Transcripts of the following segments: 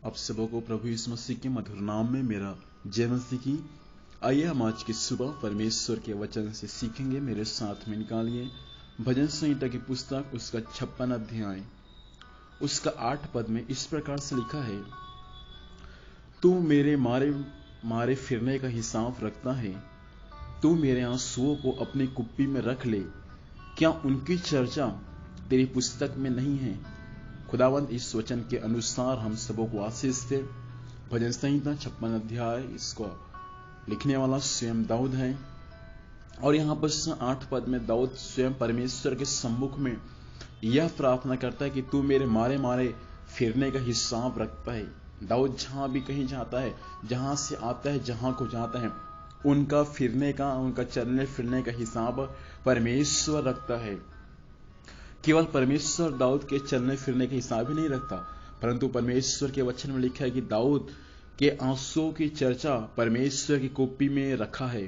आप सबों को प्रभु यीशु मसीह के मधुर नाम में मेरा जय मसीह की। आइए हम आज की सुबह परमेश्वर के वचन से सीखेंगे। मेरे साथ में निकालिए भजन संहिता की पुस्तक उसका 56 अध्याय उसका 8 पद में इस प्रकार से लिखा है, तू मेरे मारे मारे फिरने का हिसाब रखता है, तू मेरे आंसुओं को अपनी कुप्पी में रख ले, क्या उनकी चर्चा तेरी पुस्तक में नहीं है। खुदावंद इस वचन के अनुसार हम सबों को आशीष दे। भजन संहिता 56 अध्याय इसको लिखने वाला स्वयं दाऊद है और यहाँ पर 8 पद में दाऊद स्वयं परमेश्वर के सम्मुख में यह प्रार्थना करता है कि तू मेरे मारे मारे फिरने का हिसाब रखता है। दाऊद जहां भी कहीं जाता है, जहां से आता है, जहां को जाता है, उनका फिरने का, उनका चलने फिरने का हिसाब परमेश्वर रखता है। केवल परमेश्वर दाऊद के चलने फिरने के हिसाब ही नहीं रखता, परंतु परमेश्वर के वचन में लिखा है कि दाऊद के आंसुओं की चर्चा परमेश्वर की कुप्पी में रखा है।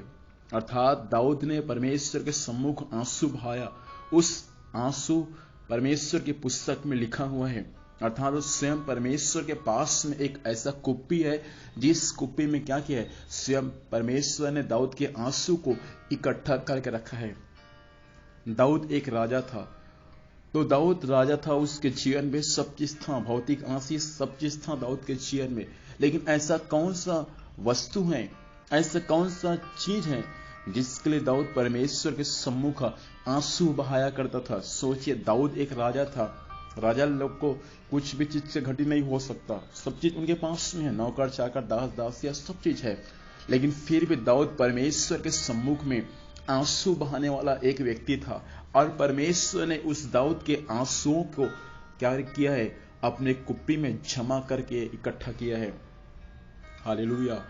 अर्थात दाऊद ने परमेश्वर के सम्मुख आंसू बहाया। उस आंसू परमेश्वर की पुस्तक में लिखा हुआ है। अर्थात स्वयं परमेश्वर के पास में एक ऐसा कुप्पी है जिस कुप्पी में क्या किया है, स्वयं परमेश्वर ने दाऊद के आंसू को इकट्ठा करके रखा है। दाऊद एक राजा था, तो दाऊद राजा था, उसके जीवन में सब चीज था, भौतिक आशीष सब चीज था दाऊद के जीवन में। लेकिन ऐसा कौन सा वस्तु है, ऐसा कौन सा चीज है जिसके लिए दाऊद परमेश्वर के सम्मुख आंसू बहाया करता था। सोचिए, दाऊद एक राजा था। राजा लोग को कुछ भी चीज से घटी नहीं हो सकता, सब चीज उनके पास में है, नौकर चाकर दास दासिया सब चीज है। लेकिन फिर भी दाऊद परमेश्वर के सम्मुख में आंसू बहाने वाला एक व्यक्ति था और परमेश्वर ने उस दाऊद के आंसुओं को क्या किया है, अपने कुप्पी में जमा करके इकट्ठा किया है। हालेलुया।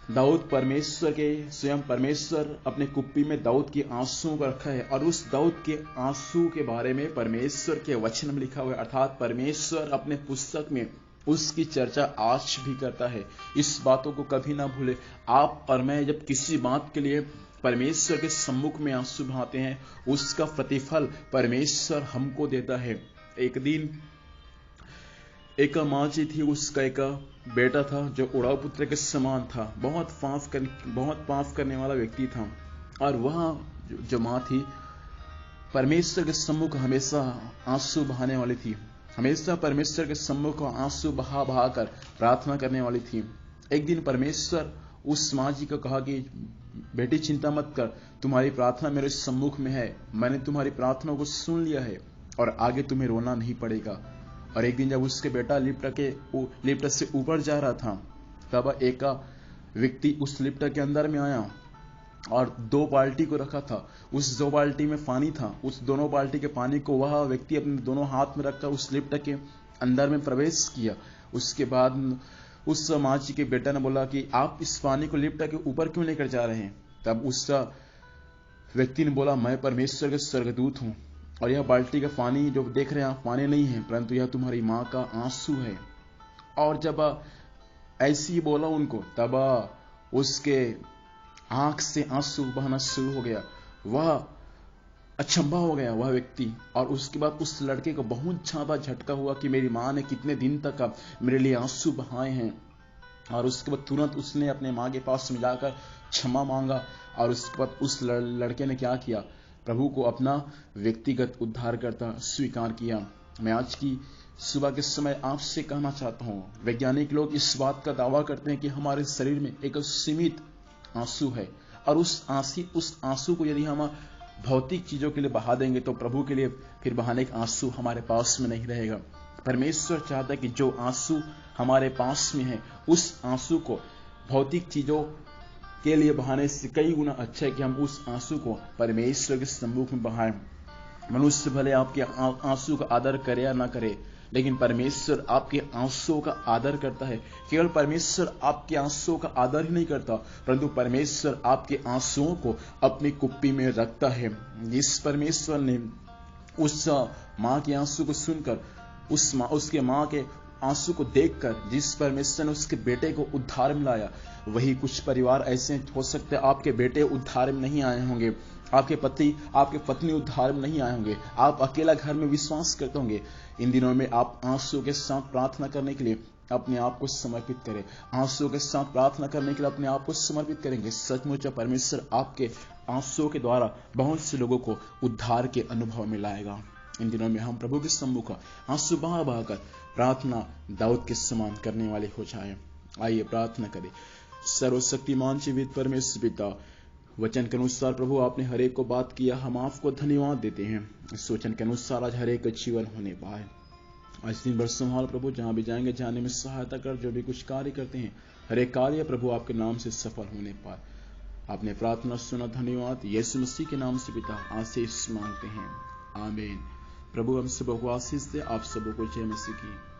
दाऊद परमेश्वर के, स्वयं परमेश्वर अपने कुप्पी में दाऊद के आंसुओं को रखा है और उस दाऊद के आंसू के बारे में परमेश्वर के वचन में लिखा हुआ है। अर्थात परमेश्वर अपने पुस्तक में उसकी चर्चा आज भी करता है। इस बातों को कभी ना भूले। आप और मैं जब किसी बात के लिए परमेश्वर के सम्मुख में आंसू बहाते हैं, उसका प्रतिफल परमेश्वर हमको देता है। एक दिन एक माँ जी थी, उसका एक बेटा था जो उड़ाऊ पुत्र के समान था, बहुत पाप करने वाला व्यक्ति था। और वह जो माँ थी परमेश्वर के सम्मुख हमेशा आंसू बहाने वाली थी, हमेशा परमेश्वर के सम्मुख आंसू बहा बहा कर प्रार्थना करने वाली थी। एक दिन परमेश्वर उस माँ जी को कहा कि बेटी चिंता मत कर, तुम्हारी प्रार्थना मेरे सम्मुख में है, मैंने तुम्हारी प्रार्थना को सुन लिया है और आगे तुम्हें रोना नहीं पड़ेगा। और एक दिन जब उसके बेटा लिफ्ट से ऊपर जा रहा था, तब एक व्यक्ति उस लिफ्ट के अंदर में आया और 2 बाल्टी को रखा था। उस 2 बाल्टी में पानी था। उस दोनों बाल्टी के पानी को वह व्यक्ति अपने दोनों हाथ में रखकर उस लिफ्ट के अंदर में प्रवेश किया। उसके बाद उस माँ जी के बेटा ने बोला कि आप इस पानी को लिफ्ट के ऊपर क्यों लेकर जा रहे हैं। तब उस व्यक्ति ने बोला, मैं परमेश्वर के स्वर्गदूत हूं और यह बाल्टी का पानी जो देख रहे हैं आप, पानी नहीं है, परंतु यह तुम्हारी माँ का आंसू है। और जब ऐसे ही बोला उनको, तब उसके आंख से आंसू बहना शुरू हो गया। वह अचंभा हो गया वह व्यक्ति। और उसके बाद उस लड़के को बहुत ज्यादा झटका हुआ कि मेरी माँ ने कितने दिन तक मेरे लिए आंसू बहाए हैं। और उसके बाद तुरंत उसने अपने माँ के पास में जाकर क्षमा मांगा और उसके बाद उस लड़के ने क्या किया, प्रभु को अपना व्यक्तिगत उद्धारकर्ता स्वीकार किया। मैं आज की सुबह के समय आपसे कहना चाहता हूँ, वैज्ञानिक लोग इस बात का दावा करते हैं कि हमारे शरीर में एक सीमित आंसू है और उस आंसू को यदि हम भौतिक चीजों के लिए बहा देंगे तो प्रभु के लिए फिर बहाने का आंसू हमारे पास में नहीं रहेगा। परमेश्वर चाहता है कि जो आंसू हमारे पास में है, उस आंसू को भौतिक चीजों के लिए बहाने से कई गुना अच्छा है कि हम उस आंसू को परमेश्वर के सम्मुख में बहाएं। मनुष्य भले आपके आंसू का आदर करे या ना करे, लेकिन परमेश्वर आपके आंसुओं का आदर करता है। केवल परमेश्वर आपके आंसुओं का आदर ही नहीं करता, परंतु परमेश्वर आपके आंसुओं को अपनी कुप्पी में रखता है। जिस परमेश्वर ने उस माँ के आंसू को सुनकर उसके माँ के आंसू को देखकर जिस परमेश्वर ने उसके बेटे को उद्धार में लाया, वही कुछ परिवार ऐसे हो सकते हैं आपके बेटे उद्धार में नहीं आए होंगे, आपके पति आपके पत्नी उद्धार में नहीं आए होंगे, आप अकेला घर में विश्वास करते होंगे। इन दिनों में आप आंसू के साथ प्रार्थना करने के लिए अपने आप को समर्पित करें। आंसू के साथ प्रार्थना करने के लिए अपने आप को समर्पित करेंगे। सचमुच परमेश्वर आपके आंसुओं के द्वारा बहुत से लोगों को उद्धार के अनुभव में लाएगा। इन दिनों में हम प्रभु के सम्मुख आंसू बहा बहाकर प्रार्थना दाऊद के समान करने वाले हो जाए। आइए प्रार्थना करें। सर्वशक्तिमान जीवित परमेश्वर पिता, वचन के अनुसार प्रभु आपने हर एक को बात किया, हम आपको धन्यवाद देते हैं। इस वचन के अनुसार आज हर एक का जीवन होने पाए। आज दिन भर संभाल प्रभु, जहां भी जाएंगे जाने में सहायता कर। जो भी कुछ कार्य करते हैं हर एक कार्य प्रभु आपके नाम से सफल होने पाए। आपने प्रार्थना सुना, धन्यवाद। यीशु मसीह के नाम से पिता आशीष मांगते हैं, आमीन। प्रभु हम सबको आशीष दे। आप सबको जय मसीह की।